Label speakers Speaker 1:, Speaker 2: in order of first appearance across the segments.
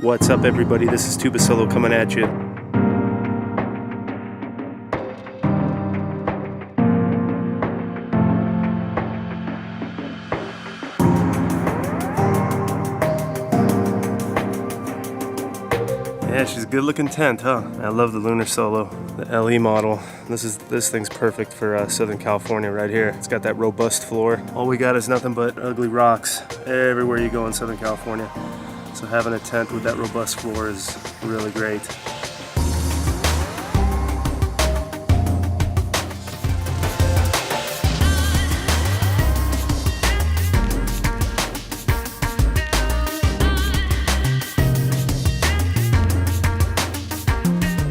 Speaker 1: What's up, everybody? This is Tuba Solo coming at you. Yeah, she's a good looking tent, huh? I love the Lunar Solo, the LE model. This thing's perfect for Southern California right here. It's got that robust floor. All we got is nothing but ugly rocks everywhere you go in Southern California. So having a tent with that robust floor is really great.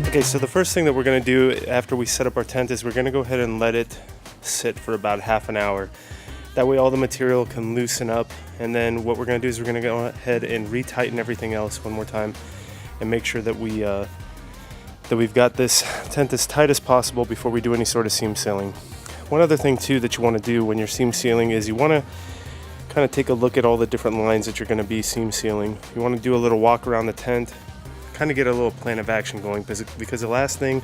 Speaker 1: Okay, so the first thing that we're going to do after we set up our tent is we're going to go ahead and let it sit for about half an hour. That way all the material can loosen up, and then what we're going to do is we're going to go ahead and retighten everything else one more time and make sure that we've got this tent as tight as possible before we do any sort of seam sealing. One other thing too that you want to do when you're seam sealing is you want to kind of take a look at all the different lines that you're going to be seam sealing. You want to do a little walk around the tent, kind of get a little plan of action going, because the last thing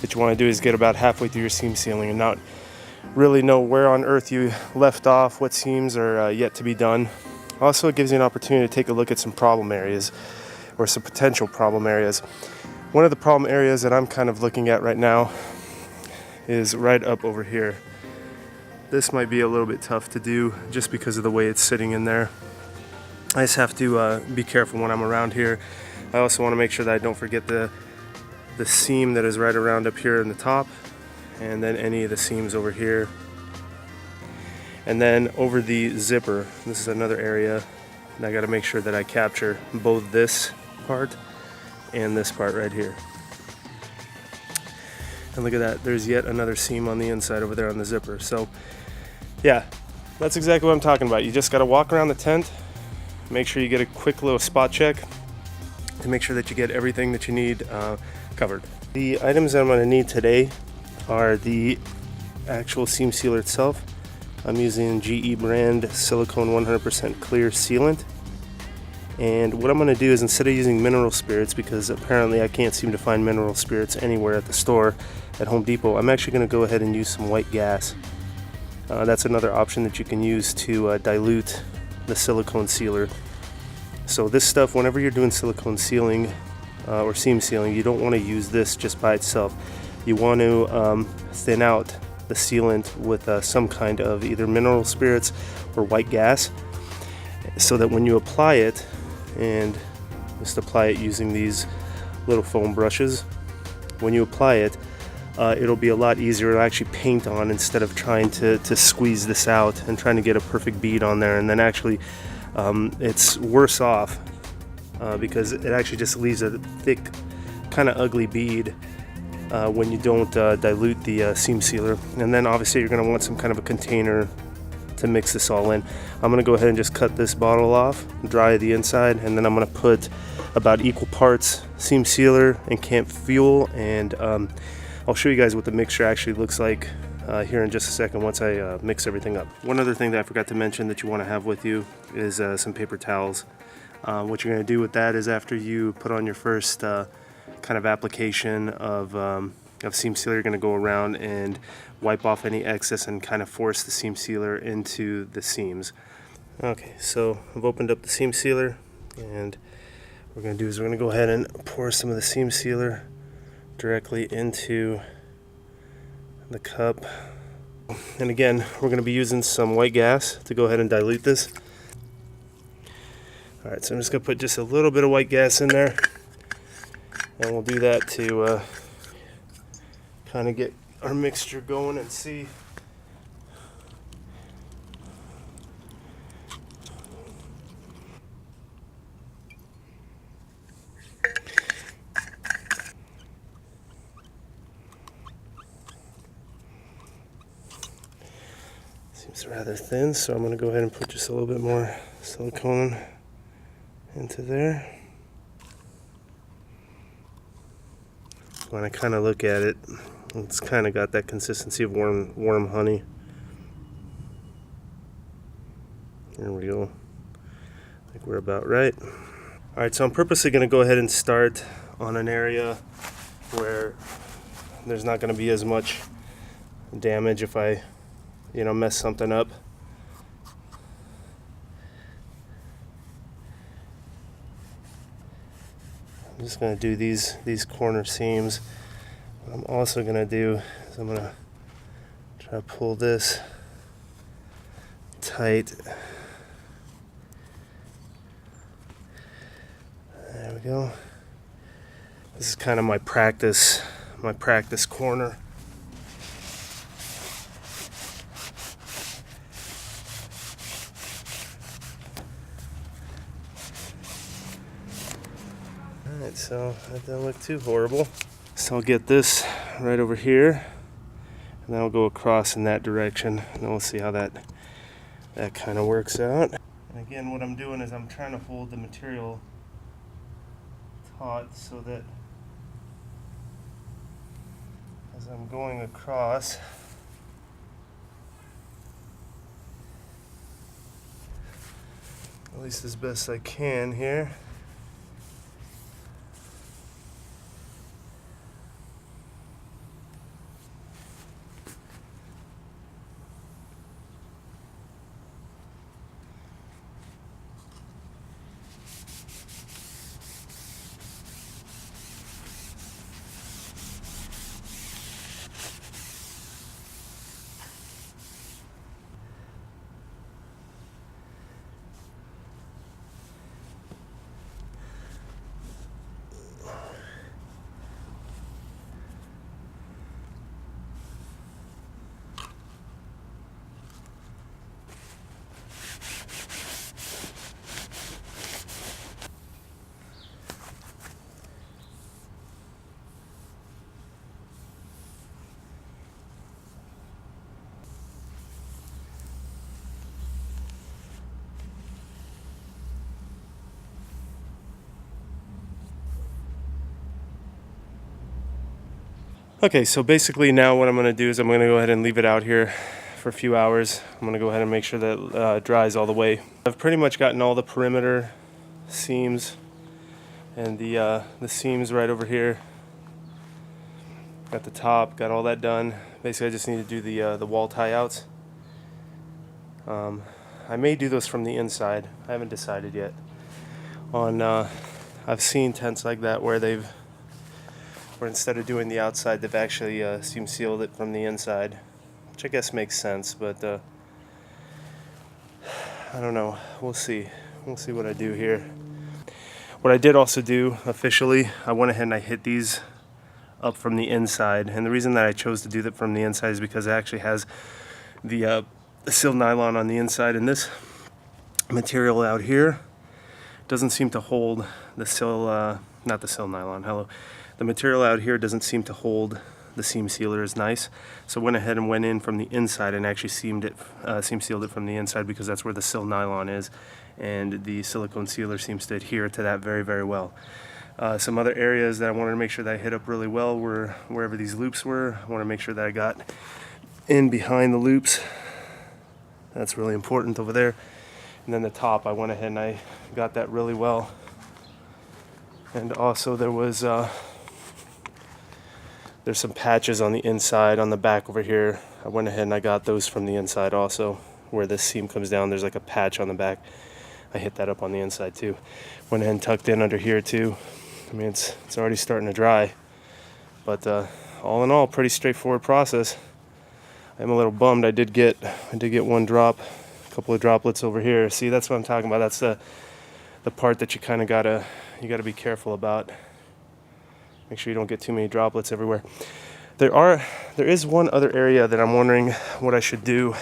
Speaker 1: that you want to do is get about halfway through your seam sealing and not really know where on earth you left off, what seams are yet to be done. Also, it gives you an opportunity to take a look at some problem areas or some potential problem areas. One of the problem areas that I'm kind of looking at right now is right up over here. This might be a little bit tough to do just because of the way it's sitting in there. I just have to be careful when I'm around here. I also want to make sure that I don't forget the seam that is right around up here in the top, and then any of the seams over here. And then over the zipper, this is another area, and I got to make sure that I capture both this part and this part right here. And look at that, there's yet another seam on the inside over there on the zipper. So yeah, that's exactly what I'm talking about. You just got to walk around the tent, make sure you get a quick little spot check to make sure that you get everything that you need covered. The items that I'm going to need today are the actual seam sealer itself. I'm using GE brand silicone 100% clear sealant. And what I'm going to do is, instead of using mineral spirits, because apparently I can't seem to find mineral spirits anywhere at the store at Home Depot, I'm actually going to go ahead and use some white gas. That's another option that you can use to dilute the silicone sealer. So this stuff, whenever you're doing silicone sealing or seam sealing, you don't want to use this just by itself. You want to thin out the sealant with some kind of either mineral spirits or white gas, so that when you apply it, and just apply it using these little foam brushes, when you apply it, it'll be a lot easier to actually paint on, instead of trying to squeeze this out and trying to get a perfect bead on there, and then actually it's worse off because it actually just leaves a thick, kind of ugly bead when you don't dilute the seam sealer. And then obviously you're going to want some kind of a container to mix this all in. I'm going to go ahead and just cut this bottle off, dry the inside, and then I'm going to put about equal parts seam sealer and camp fuel, and I'll show you guys what the mixture actually looks like here in just a second once I mix everything up. One other thing that I forgot to mention that you want to have with you is some paper towels. What you're going to do with that is, after you put on your first kind of application of seam sealer, you're going to go around and wipe off any excess and kind of force the seam sealer into the seams. Okay, so I've opened up the seam sealer, and what we're going to do is we're going to go ahead and pour some of the seam sealer directly into the cup. And again, we're going to be using some white gas to go ahead and dilute this. Alright, so I'm just going to put just a little bit of white gas in there, and we'll do that to kind of get our mixture going and see. Seems rather thin, so I'm going to go ahead and put just a little bit more silicone into there. When I kind of look at it, it's kind of got that consistency of warm honey. There we go. I think we're about right. Alright, so I'm purposely going to go ahead and start on an area where there's not going to be as much damage if I, mess something up. I'm just going to do these corner seams. What I'm also going to do is I'm going to try to pull this tight. There we go. This is kind of my practice corner. Alright, so that doesn't look too horrible. So I'll get this right over here, and then I'll go across in that direction, and then we'll see how that kind of works out. And again, what I'm doing is I'm trying to hold the material taut so that as I'm going across, at least as best I can here. Okay, so basically now what I'm going to do is I'm going to go ahead and leave it out here for a few hours. I'm going to go ahead and make sure that dries all the way. I've pretty much gotten all the perimeter seams and the seams right over here at the top. Got all that done. Basically, I just need to do the wall tie outs. I may do those from the inside. I haven't decided yet. I've seen tents like that where instead of doing the outside, they've actually seam sealed it from the inside, which I guess makes sense, but I don't know. We'll see. We'll see what I do here. What I did also do officially, I went ahead and I hit these up from the inside, and the reason that I chose to do that from the inside is because it actually has the sil nylon on the inside, and this material out here doesn't seem to hold the not the sil nylon, hello. The material out here doesn't seem to hold the seam sealer as nice, so I went ahead and went in from the inside and actually seam sealed it from the inside, because that's where the sil nylon is, and the silicone sealer seems to adhere to that very, very well. Some other areas that I wanted to make sure that I hit up really well were wherever these loops were. I want to make sure that I got in behind the loops. That's really important over there. And then the top, I went ahead and I got that really well. And also there's some patches on the inside, on the back over here. I went ahead and I got those from the inside also. Where this seam comes down, there's like a patch on the back. I hit that up on the inside too. Went ahead and tucked in under here too. I mean, it's already starting to dry. But all in all, pretty straightforward process. I'm a little bummed. I did get one drop, a couple of droplets over here. See, that's what I'm talking about. That's the part that you kind of gotta be careful about. Make sure you don't get too many droplets everywhere. There is one other area that I'm wondering what I should do.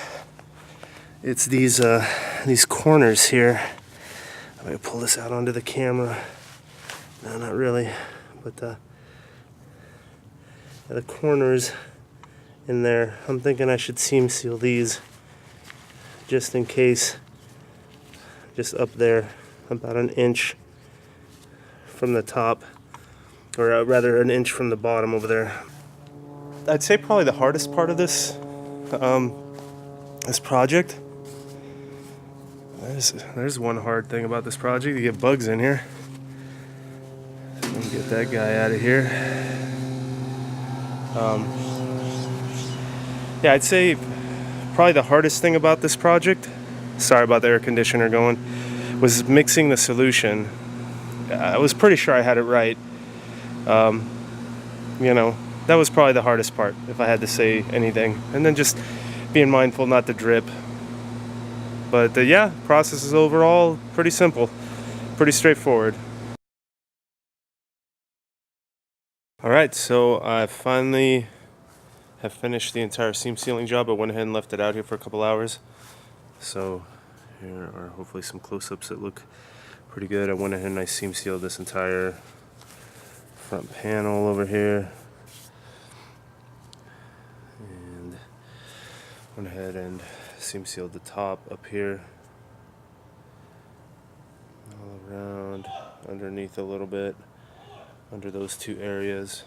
Speaker 1: It's these corners here. I'm gonna pull this out onto the camera. No, not really, but the corners in there. I'm thinking I should seam seal these just in case. Just up there, about an inch from the top. Or rather an inch from the bottom over there. I'd say probably the hardest part of this project. There's one hard thing about this project. You get bugs in here. And get that guy out of here. Yeah, I'd say probably the hardest thing about this project, sorry about the air conditioner going, was mixing the solution. I was pretty sure I had it right. You know, that was probably the hardest part, if I had to say anything. And then just being mindful not to drip. But yeah, process is overall pretty simple, pretty straightforward. Alright, so I finally have finished the entire seam sealing job. I went ahead and left it out here for a couple hours. So here are hopefully some close-ups that look pretty good. I went ahead and I seam sealed this entire front panel over here. And went ahead and seam sealed the top up here. All around, underneath a little bit, under those two areas.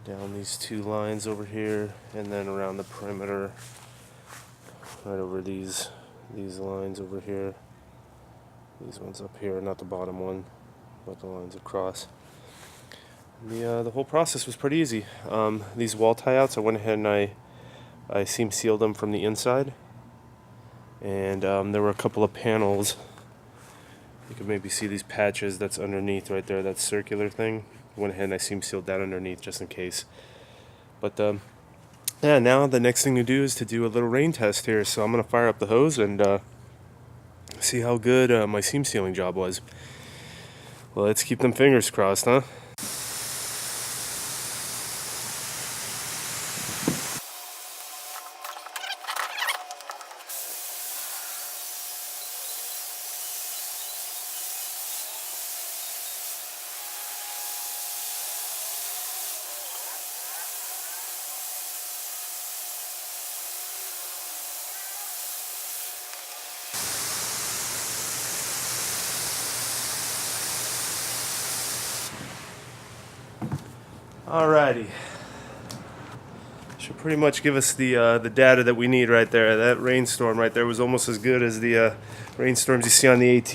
Speaker 1: Down these two lines over here, and then around the perimeter, right over these lines over here. These ones up here, not the bottom one, but the lines across. The whole process was pretty easy. These wall tie-outs, I went ahead and I seam sealed them from the inside, and there were a couple of panels. You can maybe see these patches that's underneath right there, that circular thing. Went ahead and I seam sealed that underneath just in case. But yeah, now the next thing to do is to do a little rain test here. So I'm gonna fire up the hose and see how good my seam sealing job was. Well, let's keep them fingers crossed, huh? Alrighty, should pretty much give us the data that we need right there. That rainstorm right there was almost as good as the rainstorms you see on the AT.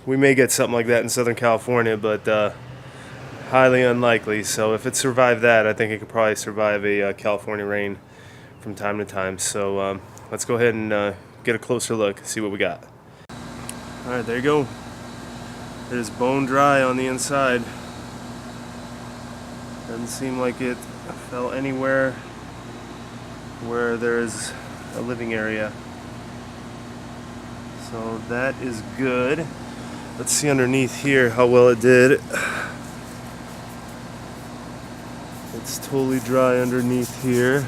Speaker 1: We may get something like that in Southern California, but highly unlikely. So if it survived that, I think it could probably survive a California rain from time to time. So let's go ahead and get a closer look, see what we got. Alright, there you go. It is bone dry on the inside. Doesn't seem like it fell anywhere where there's a living area. So that is good. Let's see underneath here how well it did. It's totally dry underneath here.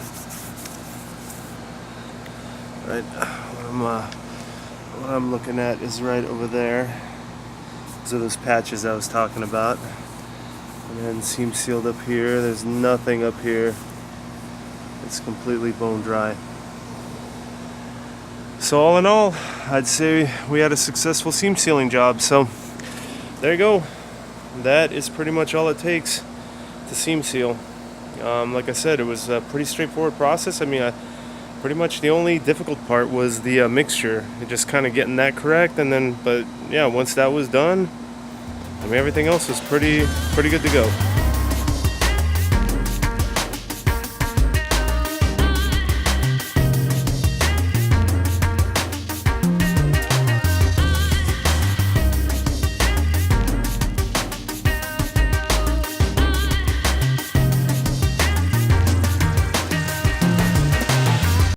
Speaker 1: Right, what I'm looking at is right over there. Those are those patches I was talking about. And then seam sealed up here. There's nothing up here. It's completely bone dry. So all in all, I'd say we had a successful seam sealing job. So there you go. That is pretty much all it takes to seam seal. Like I said, it was a pretty straightforward process. I mean, pretty much the only difficult part was the mixture, just kind of getting that correct. And then, but yeah, once that was done, I mean, everything else was pretty good to go.